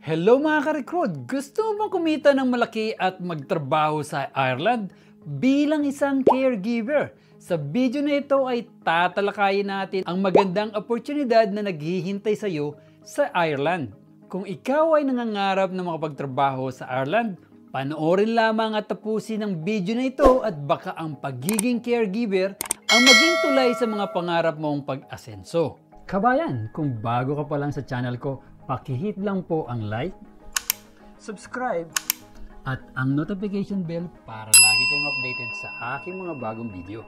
Hello mga ka-recruit! Gusto mo bang kumita ng malaki at magtrabaho sa Ireland bilang isang caregiver? Sa video na ito ay tatalakayin natin ang magandang oportunidad na naghihintay sa iyo sa Ireland. Kung ikaw ay nangangarap na makapagtrabaho sa Ireland, panoorin lamang at tapusin ang video na ito at baka ang pagiging caregiver ang maging tulay sa mga pangarap mong pag-asenso. Kabayan, kung bago ka pa lang sa channel ko, pakihit lang po ang like, subscribe, at ang notification bell para lagi kang updated sa aking mga bagong video.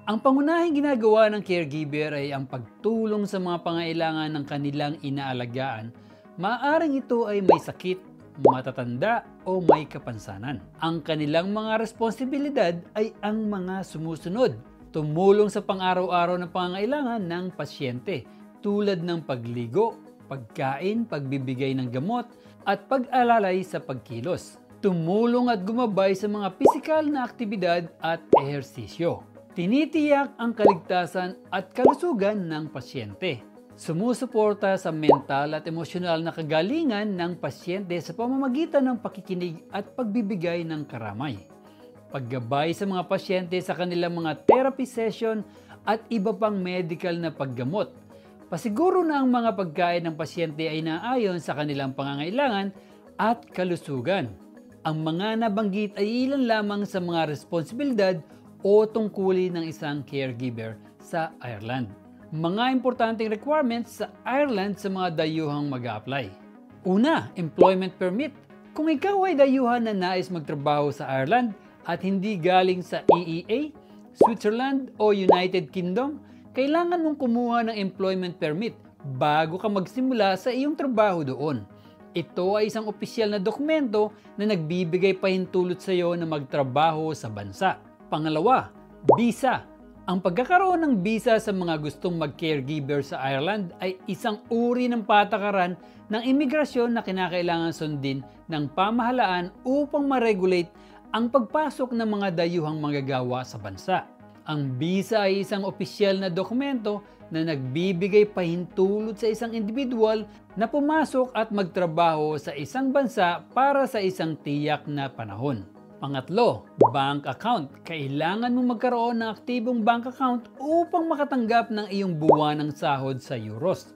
Ang pangunahing ginagawa ng caregiver ay ang pagtulong sa mga pangailangan ng kanilang inaalagaan. Maaaring ito ay may sakit, matatanda o may kapansanan. Ang kanilang mga responsibilidad ay ang mga sumusunod. Tumulong sa pang-araw-araw na pangangailangan ng pasyente tulad ng pagligo, pagkain, pagbibigay ng gamot, at pag-alalay sa pagkilos. Tumulong at gumabay sa mga pisikal na aktibidad at ehersisyo. Tinitiyak ang kaligtasan at kalusugan ng pasyente. Sumusuporta sa mental at emosyonal na kagalingan ng pasyente sa pamamagitan ng pakikinig at pagbibigay ng karamay. Paggabay sa mga pasyente sa kanilang mga therapy session at iba pang medical na paggamot. Pasiguro na ang mga pagkain ng pasyente ay naayon sa kanilang pangangailangan at kalusugan. Ang mga nabanggit ay ilan lamang sa mga responsibilidad o tungkulin ng isang caregiver sa Ireland. Mga importanteng requirements sa Ireland sa mga dayuhang mag-a-apply. Una, employment permit. Kung ikaw ay dayuhan na nais magtrabaho sa Ireland at hindi galing sa EEA, Switzerland o United Kingdom, kailangan mong kumuha ng employment permit bago ka magsimula sa iyong trabaho doon. Ito ay isang opisyal na dokumento na nagbibigay pahintulot sa iyo na magtrabaho sa bansa. Pangalawa, visa. Ang pagkakaroon ng visa sa mga gustong mag-caregiver sa Ireland ay isang uri ng patakaran ng imigrasyon na kinakailangan sundin ng pamahalaan upang ma-regulate ang pagpasok ng mga dayuhang manggagawa sa bansa. Ang visa ay isang opisyal na dokumento na nagbibigay pahintulot sa isang individual na pumasok at magtrabaho sa isang bansa para sa isang tiyak na panahon. Pangatlo, bank account. Kailangan mong magkaroon ng aktibong bank account upang makatanggap ng iyong buwanang sahod sa euros.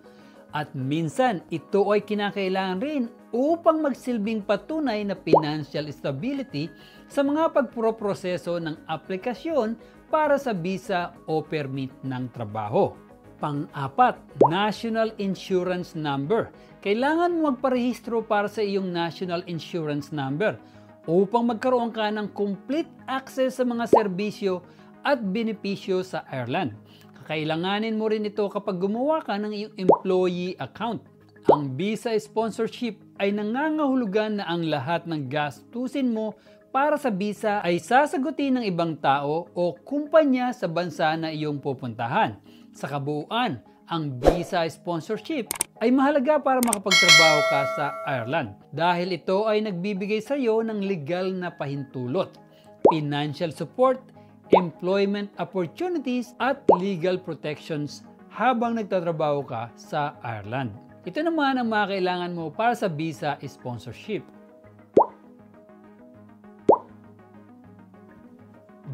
At minsan, ito ay kinakailangan rin upang magsilbing patunay na financial stability sa mga pagproproseso ng aplikasyon para sa visa o permit ng trabaho. Pang-apat, National Insurance Number. Kailangan mo magparehistro para sa iyong National Insurance Number upang magkaroon ka ng complete access sa mga serbisyo at benepisyo sa Ireland. Kakailanganin mo rin ito kapag gumawa ka ng iyong employee account. Ang visa sponsorship ay nangangahulugan na ang lahat ng gastusin mo para sa visa ay sasagutin ng ibang tao o kumpanya sa bansa na iyong pupuntahan. Sa kabuuan, ang visa sponsorship ay mahalaga para makapagtrabaho ka sa Ireland dahil ito ay nagbibigay sa iyo ng legal na pahintulot, financial support, employment opportunities at legal protections habang nagtatrabaho ka sa Ireland. Ito naman ang mga kailangan mo para sa visa sponsorship.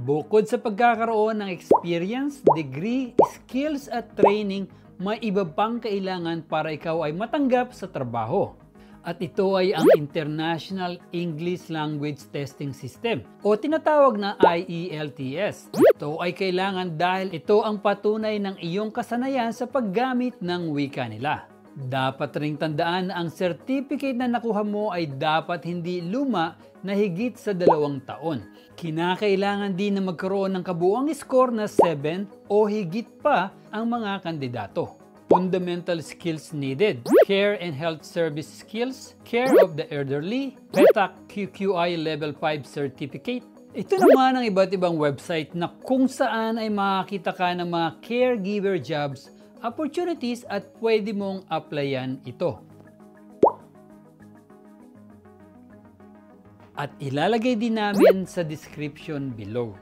Bukod sa pagkakaroon ng experience, degree, skills at training, may iba pang kailangan para ikaw ay matanggap sa trabaho. At ito ay ang International English Language Testing System o tinatawag na IELTS. Ito ay kailangan dahil ito ang patunay ng iyong kasanayan sa paggamit ng wika nila. Dapat ring tandaan na ang certificate na nakuha mo ay dapat hindi luma na higit sa 2 taon. Kinakailangan din na magkaroon ng kabuuang score na 7 o higit pa ang mga kandidato. Fundamental skills needed: care and health service skills, care of the elderly, PETAC QQI Level 5 certificate. Ito naman ang iba't ibang website na kung saan ay makakita ka ng mga caregiver jobs, opportunities at pwede mong applyan ito. At ilalagay din namin sa description below.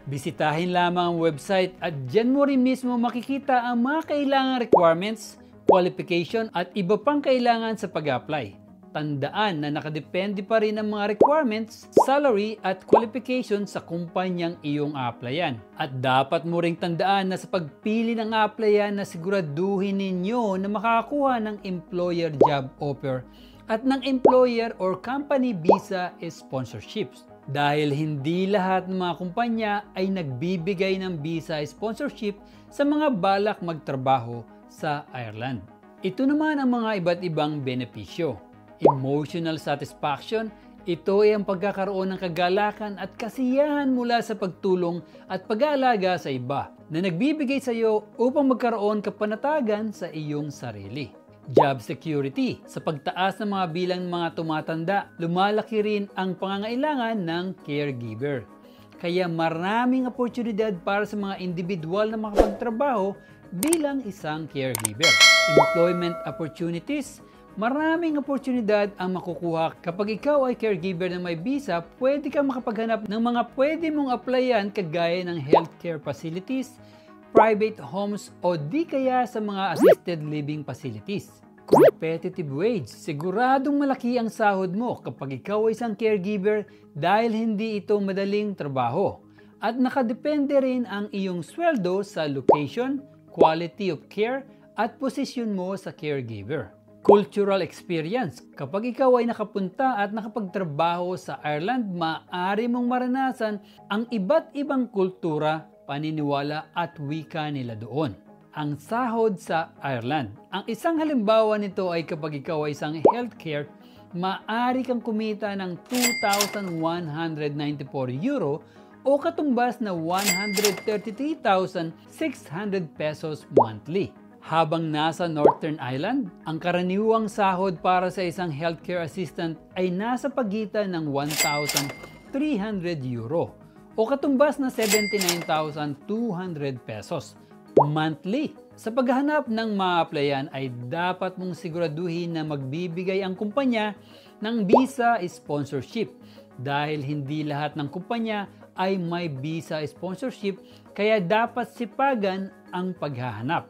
Bisitahin lamang ang website at dyan mo rin mismo makikita ang mga kailangang requirements, qualification at iba pang kailangan sa pag-apply. Tandaan na nakadepende pa rin ang mga requirements, salary at qualification sa kumpanyang iyong applyan. At dapat mo ring tandaan na sa pagpili ng applyan na siguraduhin ninyo na makakakuha ng employer job offer at ng employer or company visa sponsorships. Dahil hindi lahat ng mga kumpanya ay nagbibigay ng visa sponsorship sa mga balak magtrabaho sa Ireland. Ito naman ang mga iba't ibang benepisyo. Emotional satisfaction, ito ay ang pagkakaroon ng kagalakan at kasiyahan mula sa pagtulong at pag-aalaga sa iba na nagbibigay sa iyo upang magkaroon kapanatagan sa iyong sarili. Job security, sa pagtaas ng mga bilang ng mga tumatanda, lumalaki rin ang pangangailangan ng caregiver. Kaya maraming oportunidad para sa mga individual na makapagtrabaho bilang isang caregiver. Employment opportunities, maraming oportunidad ang makukuha kapag ikaw ay caregiver na may visa. Pwede kang makapaghanap ng mga pwede mong applyan kagaya ng healthcare facilities, private homes o di kaya sa mga assisted living facilities. Competitive wage, siguradong malaki ang sahod mo kapag ikaw ay isang caregiver dahil hindi ito madaling trabaho. At nakadepende rin ang iyong sweldo sa location, quality of care at posisyon mo sa caregiver. Cultural experience. Kapag ikaw ay nakapunta at nakapagtrabaho sa Ireland, maaari mong maranasan ang iba't ibang kultura, paniniwala at wika nila doon. Ang sahod sa Ireland. Ang isang halimbawa nito ay kapag ikaw ay isang healthcare, maaari kang kumita ng €2,194 o katumbas na 133,600 pesos monthly. Habang nasa Northern Ireland, ang karaniwang sahod para sa isang healthcare assistant ay nasa pagitan ng €1,300 o katumbas na 79,200 pesos monthly. Sa paghahanap ng ma-applyan ay dapat mong siguraduhin na magbibigay ang kumpanya ng visa sponsorship dahil hindi lahat ng kumpanya ay may visa sponsorship, kaya dapat sipagan ang paghahanap.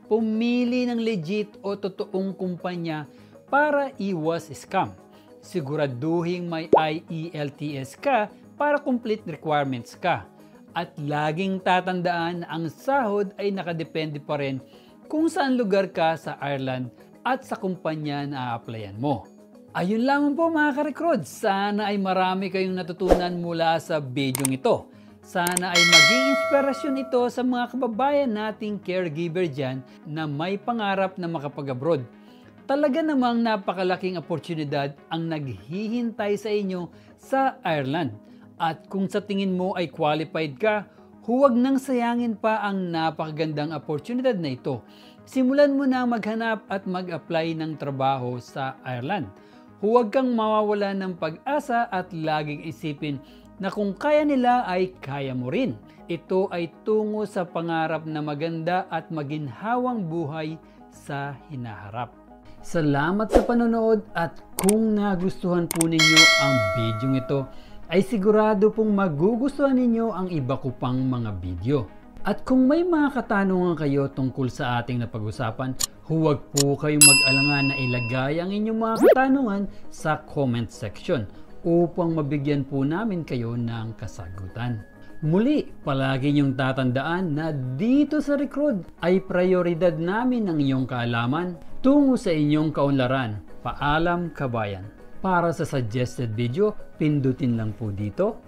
Pumili ng legit o totoong kumpanya para iwas scam. Siguraduhin may IELTS ka para complete requirements ka. At laging tatandaan na ang sahod ay nakadepende pa rin kung saan lugar ka sa Ireland at sa kumpanya na a-applyan mo. Ayun lamang po mga ka-recruit. Sana ay marami kayong natutunan mula sa video ito. Sana ay maging inspirasyon ito sa mga kababayan nating caregiver dyan na may pangarap na makapag-abroad. Talaga namang napakalaking oportunidad ang naghihintay sa inyo sa Ireland. At kung sa tingin mo ay qualified ka, huwag nang sayangin pa ang napakagandang oportunidad na ito. Simulan mo na maghanap at mag-apply ng trabaho sa Ireland. Huwag kang mawawala ng pag-asa at laging isipin na kung kaya nila ay kaya mo rin. Ito ay tungo sa pangarap na maganda at maginhawang buhay sa hinaharap. Salamat sa panonood at kung nagustuhan po ninyo ang video ito, ay sigurado pong magugustuhan ninyo ang iba ko pang mga video. At kung may mga katanungan kayo tungkol sa ating napag-usapan, huwag po kayong mag-alangan na ilagay ang inyong mga katanungan sa comment section upang mabigyan po namin kayo ng kasagutan. Muli, palagi niyong tatandaan na dito sa Recruit ay prioridad namin ang iyong kaalaman tungo sa inyong kaunlaran. Paalam kabayan. Para sa suggested video, pindutin lang po dito.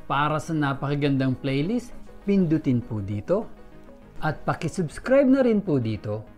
Para sa napakagandang playlist, pindutin po dito. At pakisubscribe na rin po dito